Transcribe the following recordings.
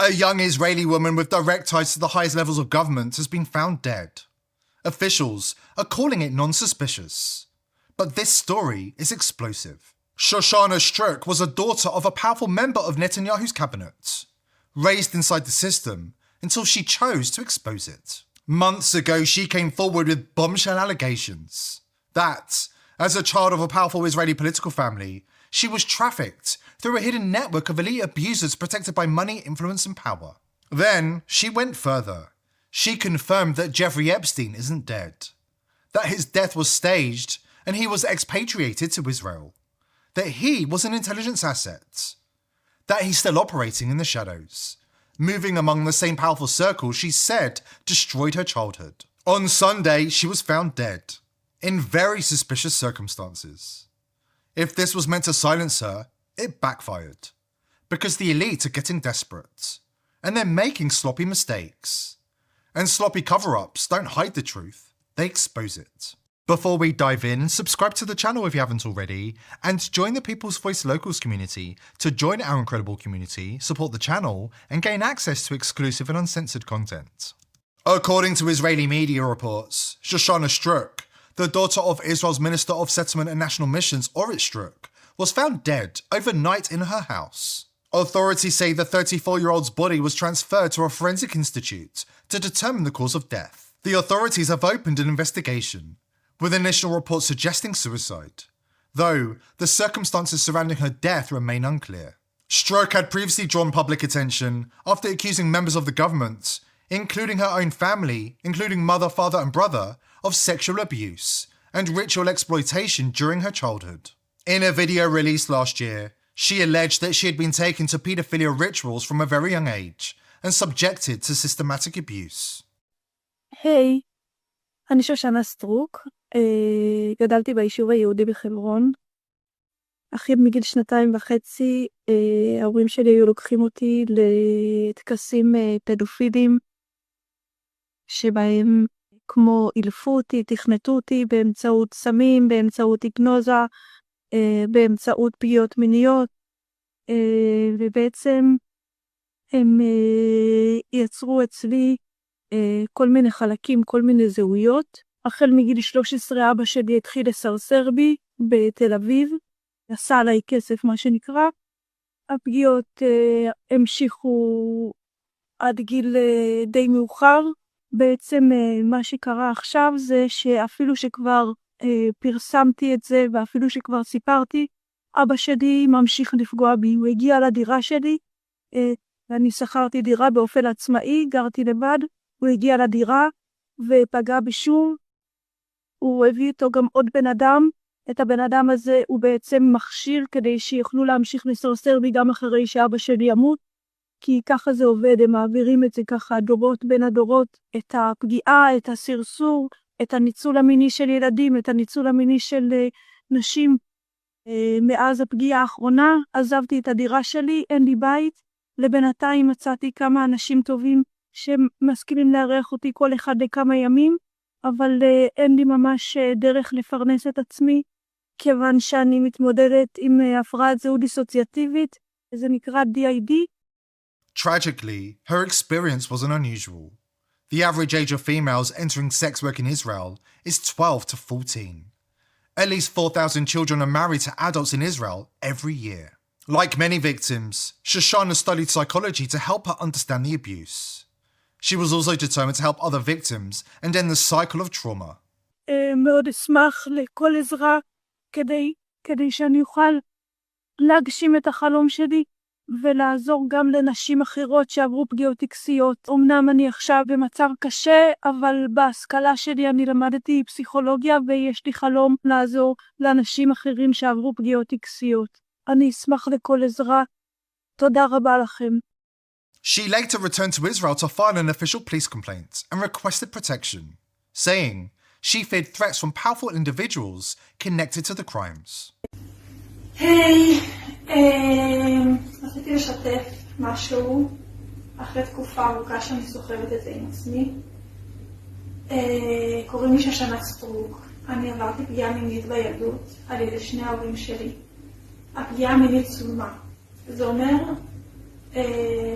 A young Israeli woman with direct ties to the highest levels of government has been found dead. Officials are calling it non-suspicious. But this story is explosive. Shoshana Strzok was a daughter of a powerful member of Netanyahu's cabinet, raised inside the system until she chose to expose it. Months ago, she came forward with bombshell allegations that, as a child of a powerful Israeli political family, she was trafficked through a hidden network of elite abusers protected by money, influence, and power. Then, she went further. She confirmed that Jeffrey Epstein isn't dead, that his death was staged and he was expatriated to Israel, that he was an intelligence asset, that he's still operating in the shadows, moving among the same powerful circles she said destroyed her childhood. On Sunday, she was found dead, in very suspicious circumstances. If this was meant to silence her, it backfired, because the elite are getting desperate, and they're making sloppy mistakes. And sloppy cover-ups don't hide the truth, they expose it. Before we dive in, subscribe to the channel if you haven't already, and join the People's Voice Locals community to join our incredible community, support the channel, and gain access to exclusive and uncensored content. According to Israeli media reports, Shoshana Strzok, the daughter of Israel's Minister of Settlement and National Missions, Orit Strzok, was found dead overnight in her house. Authorities say the 34-year-old's body was transferred to a forensic institute to determine the cause of death. The authorities have opened an investigation, with initial reports suggesting suicide, though the circumstances surrounding her death remain unclear. Strzok had previously drawn public attention after accusing members of the government, including her own family, including mother, father, and brother, of sexual abuse and ritual exploitation during her childhood. In a video released last year, she alleged that she had been taken to paedophilia rituals from a very young age and subjected to systematic abuse. היי, אני שושנה סטרוק, גדלתי ביישוב היהודי בחברון. אחי מגיל 2.5, ההורים שלי היו לוקחים אותי לטקסים פדופיליים, שבהם כמו אילפו אותי, תכנתו אותי באמצעות סמים, באמצעות היפנוזה, באמצעות פגיעות מיניות, ובעצם הם יצרו אצלי כל מיני חלקים, כל מיני זהויות. החל מגיל 13 אבא שלי התחיל לסרסר בי בתל אביב, עשה עליי כסף מה שנקרא. הפגיעות המשיכו עד גיל די מאוחר. בעצם מה שקרה עכשיו זה שאפילו שכבר פרסמתי את זה ואפילו שכבר סיפרתי, אבא שלי ממשיך לפגוע בי. הוא הגיע לדירה שלי, ואני שכרתי דירה באופן עצמאי, גרתי לבד. הוא הגיע לדירה ופגע בי שוב. הוא הביא איתו גם עוד בן אדם. את הבן אדם הזה הוא בעצם מכשיר כדי שיוכלו להמשיך לסרסר בי גם אחרי שאבא שלי ימות. כי ככה זה עובד, הם מעבירים את זה ככה דורות בין הדורות, את הפגיעה, את הסרסור, את הניצול המיני של ילדים, את הניצול המיני של נשים. מאז הפגיעה האחרונה עזבתי את הדירה שלי, אין לי בית. לבינתיים מצאתי כמה אנשים טובים שמסכימים לארח אותי כל אחד לכמה ימים, אבל אין לי ממש דרך לפרנס את עצמי, כיוון שאני מתמודדת עם הפרעת זהות דיסוציאטיבית, זה נקרא DID. Tragically, her experience wasn't unusual. The average age of females entering sex work in Israel is 12 to 14. At least 4,000 children are married to adults in Israel every year. Like many victims, Shoshana studied psychology to help her understand the abuse. She was also determined to help other victims and end the cycle of trauma. מאוד אשמח לכל עזרה כדי שאני אוכל להגשים את החלום שלי ולעזור גם לנשים אחרות שעברו פגיעות טקסיות. אמנם אני עכשיו במצב קשה, אבל בהשכלה שלי אני למדתי פסיכולוגיה ויש לי חלום לעזור לאנשים אחרים שעברו פגיעות טקסיות. אני אשמח לכל עזרה. תודה רבה לכם. She later returned to Israel to file an official police complaint and requested protection, saying she feared threats from powerful individuals connected to the crimes. היי, רציתי לשתף משהו אחרי תקופה ארוכה שאני סוחבת את זה עם עצמי. קוראים לי שושנה סטרוק. אני עברתי פגיעה מינית בילדות על ידי שני ההורים שלי. הפגיעה המינית צולמה. זה אומר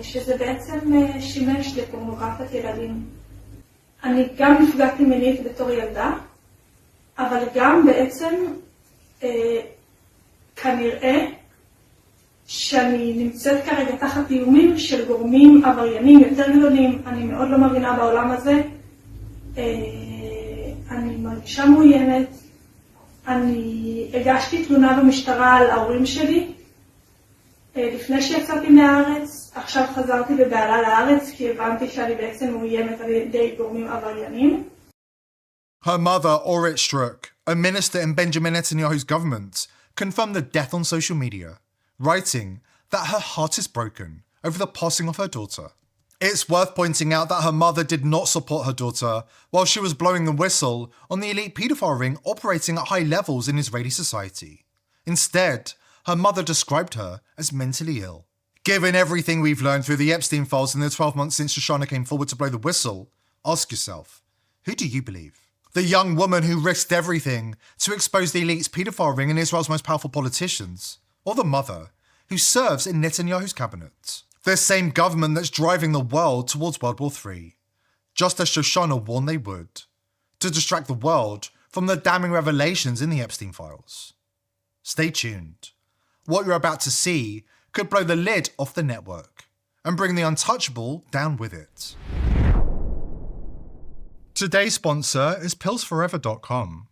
שזה בעצם שימש לפורנוגרפיית ילדים. אני גם נפגעתי מינית בתור ילדה, אבל גם בעצם כנראה שאני נמצאת כרגע תחת איומים של גורמים עבריינים יותר גדולים. אני מאוד לא מבינה בעולם הזה. אני מרגישה מאוימת. אני הגשתי תלונה במשטרה על ההורים שלי לפני שיצאתי מהארץ. עכשיו חזרתי בבעלה לארץ כי הבנתי שאני בעצם מאוימת על ידי גורמים עבריינים. Her mother, Orit Struk, a minister in Benjamin Netanyahu's government, confirmed the death on social media, writing that her heart is broken over the passing of her daughter. It's worth pointing out that her mother did not support her daughter while she was blowing the whistle on the elite paedophile ring operating at high levels in Israeli society. Instead, her mother described her as mentally ill. Given everything we've learned through the Epstein files in the 12 months since Shoshana came forward to blow the whistle, ask yourself, who do you believe? The young woman who risked everything to expose the elite's paedophile ring and Israel's most powerful politicians, or the mother who serves in Netanyahu's cabinet? The same government that's driving the world towards World War III, just as Shoshana warned they would, to distract the world from the damning revelations in the Epstein files. Stay tuned. What you're about to see could blow the lid off the network and bring the untouchable down with it. Today's sponsor is pillsforever.com.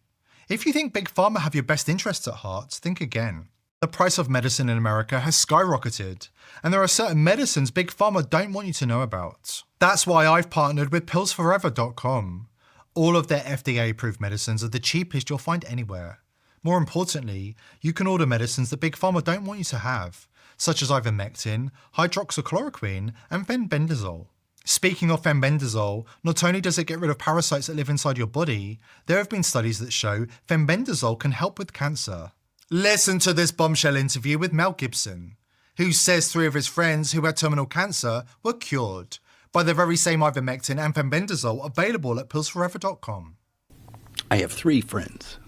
If you think Big Pharma have your best interests at heart, think again. The price of medicine in America has skyrocketed, and there are certain medicines Big Pharma don't want you to know about. That's why I've partnered with pillsforever.com. All of their FDA-approved medicines are the cheapest you'll find anywhere. More importantly, you can order medicines that Big Pharma don't want you to have, such as ivermectin, hydroxychloroquine, and fenbendazole. Speaking of fenbendazole, not only does it get rid of parasites that live inside your body, there have been studies that show fenbendazole can help with cancer. Listen to this bombshell interview with Mel Gibson, who says 3 of his friends who had terminal cancer were cured by the very same ivermectin and fenbendazole available at pillsforever.com. I have 3 friends.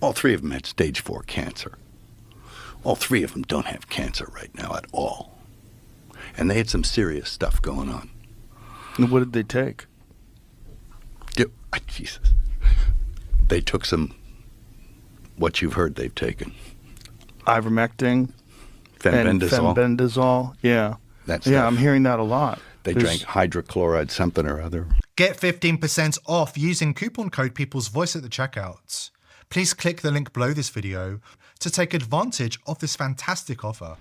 All 3 of them had stage 4 cancer. All 3 of them don't have cancer right now at all. And they had some serious stuff going on. And what did they take? Jesus. They took some, what you've heard they've taken. Ivermectin? Fenbendazole. Fenbendazole, yeah. I'm hearing that a lot. They drank hydrochloride something or other. Get 15% off using coupon code People's Voice at the checkout. Please click the link below this video to take advantage of this fantastic offer.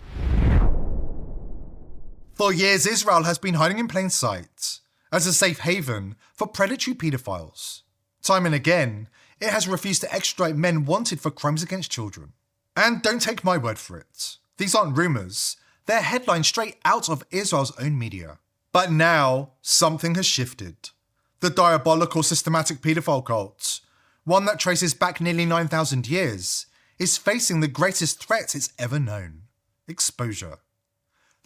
For years, Israel has been hiding in plain sight as a safe haven for predatory pedophiles. Time and again, it has refused to extradite men wanted for crimes against children. And don't take my word for it. These aren't rumours. They're headlines straight out of Israel's own media. But now, something has shifted. The diabolical systematic paedophile cult, one that traces back nearly 9,000 years, is facing the greatest threat it's ever known: exposure.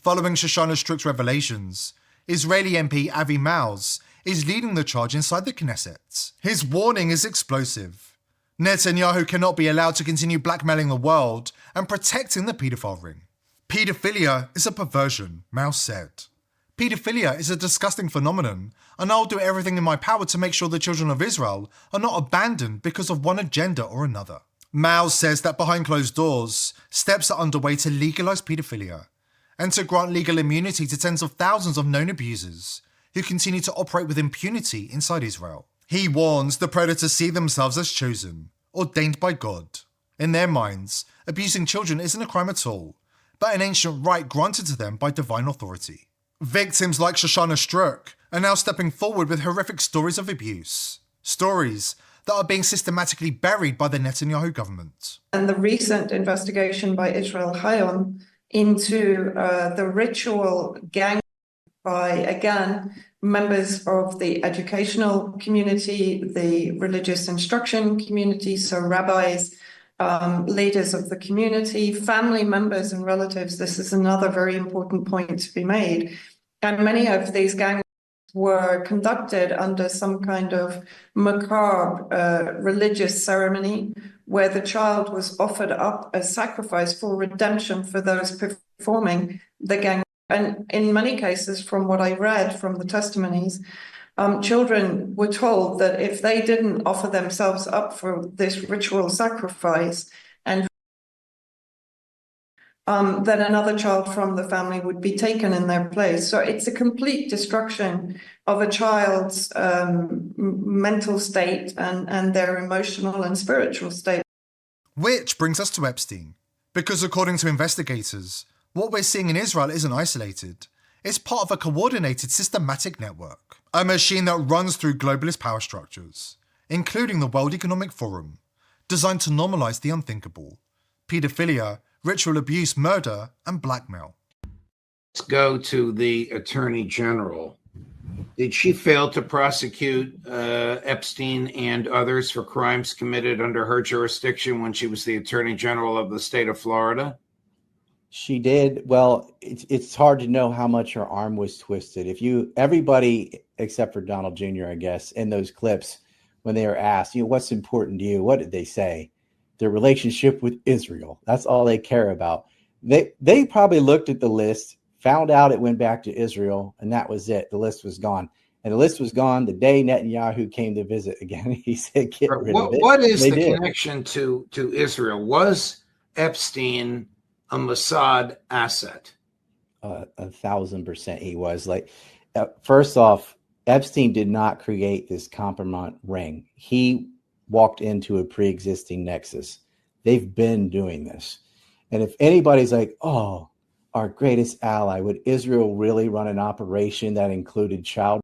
Following Shoshana Struk's revelations, Israeli MP Avi Maoz is leading the charge inside the Knesset. His warning is explosive. Netanyahu cannot be allowed to continue blackmailing the world and protecting the paedophile ring. Paedophilia is a perversion, Maoz said. Paedophilia is a disgusting phenomenon, and I'll do everything in my power to make sure the children of Israel are not abandoned because of one agenda or another. Maoz says that behind closed doors, steps are underway to legalize paedophilia and to grant legal immunity to tens of thousands of known abusers who continue to operate with impunity inside Israel. He warns the predators see themselves as chosen, ordained by God. In their minds, abusing children isn't a crime at all, but an ancient right granted to them by divine authority. Victims like Shoshana Struk are now stepping forward with horrific stories of abuse. Stories that are being systematically buried by the Netanyahu government. And the recent investigation by Israel Hayom into the ritual gang by, again, members of the educational community, the religious instruction community, so rabbis, leaders of the community, family members and relatives. This is another very important point to be made. And many of these gangs were conducted under some kind of macabre religious ceremony where the child was offered up as sacrifice for redemption for those performing the gang And in many cases, from what I read from the testimonies, children were told that if they didn't offer themselves up for this ritual sacrifice, and then another child from the family would be taken in their place. So it's a complete destruction of a child's mental state and their emotional and spiritual state. Which brings us to Epstein, because according to investigators, what we're seeing in Israel isn't isolated. It's part of a coordinated, systematic network, a machine that runs through globalist power structures, including the World Economic Forum, designed to normalize the unthinkable: paedophilia, ritual abuse, murder, and blackmail. Let's go to the Attorney General. Did she fail to prosecute Epstein and others for crimes committed under her jurisdiction when she was the Attorney General of the state of Florida? She did. Well, it's hard to know how much her arm was twisted. Everybody except for Donald Jr., I guess, in those clips, when they were asked, what's important to you? What did they say? Their relationship with Israel. That's all they care about. They probably looked at the list, found out it went back to Israel, and that was it. The list was gone. And the list was gone the day Netanyahu came to visit again. He said, get rid of it. What is the connection to Israel? Was Epstein a Mossad asset? 1,000% he was. First off, Epstein did not create this compromise ring. He walked into a pre-existing nexus. They've been doing this. And if anybody's like, oh, our greatest ally, would Israel really run an operation that included child?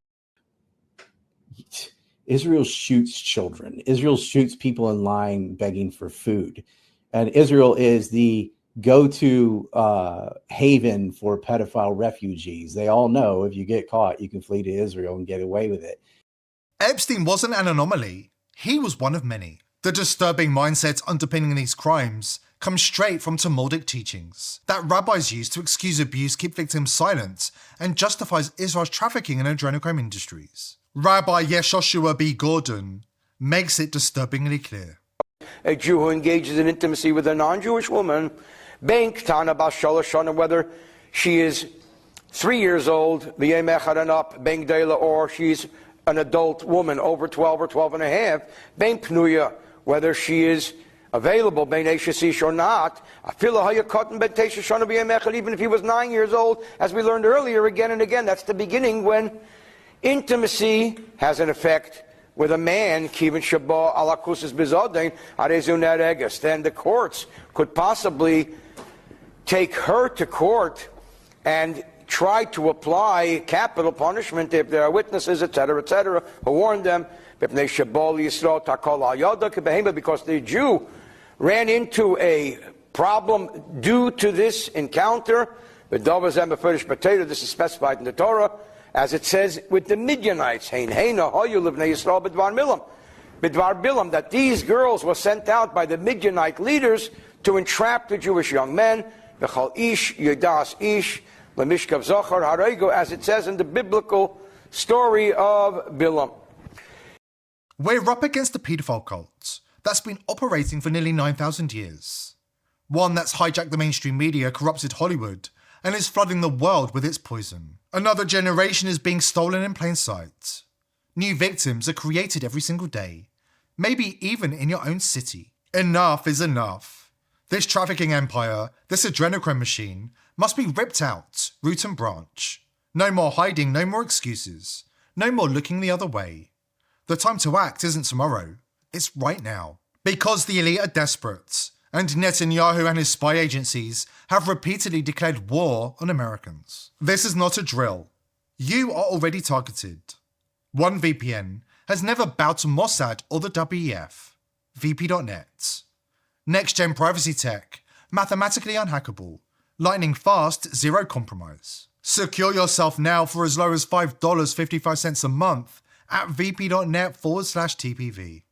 Israel shoots children. Israel shoots people in line begging for food. And Israel is the go-to haven for pedophile refugees. They all know if you get caught, you can flee to Israel and get away with it. Epstein wasn't an anomaly. He was one of many. The disturbing mindsets underpinning these crimes come straight from Talmudic teachings that rabbis use to excuse abuse, keep victims silent, and justifies Israel's trafficking in adrenochrome industries. Rabbi Yeshoshua B. Gordon makes it disturbingly clear. A Jew who engages in intimacy with a non-Jewish woman, whether she is 3 years old, or she's an adult woman over 12 or 12 and a half, whether she is available, or not, even if he was 9 years old, as we learned earlier again and again. That's the beginning when intimacy has an effect with a man, then the courts could possibly take her to court and try to apply capital punishment if there are witnesses, etc., who warned them, because the Jew ran into a problem due to this encounter. This is specified in the Torah, as it says with the Midianites, that these girls were sent out by the Midianite leaders to entrap the Jewish young men, as it says in the biblical story of Bilam. We're up against a paedophile cult that's been operating for nearly 9,000 years. One that's hijacked the mainstream media, corrupted Hollywood, and is flooding the world with its poison. Another generation is being stolen in plain sight. New victims are created every single day, maybe even in your own city. Enough is enough. This trafficking empire, this adrenochrome machine, must be ripped out, root and branch. No more hiding, no more excuses, no more looking the other way. The time to act isn't tomorrow, it's right now. Because the elite are desperate, and Netanyahu and his spy agencies have repeatedly declared war on Americans. This is not a drill. You are already targeted. One VPN has never bowed to Mossad or the WEF. VP.net. Next-gen privacy tech, mathematically unhackable, lightning fast, zero compromise. Secure yourself now for as low as $5.55 a month at vp.net/TPV.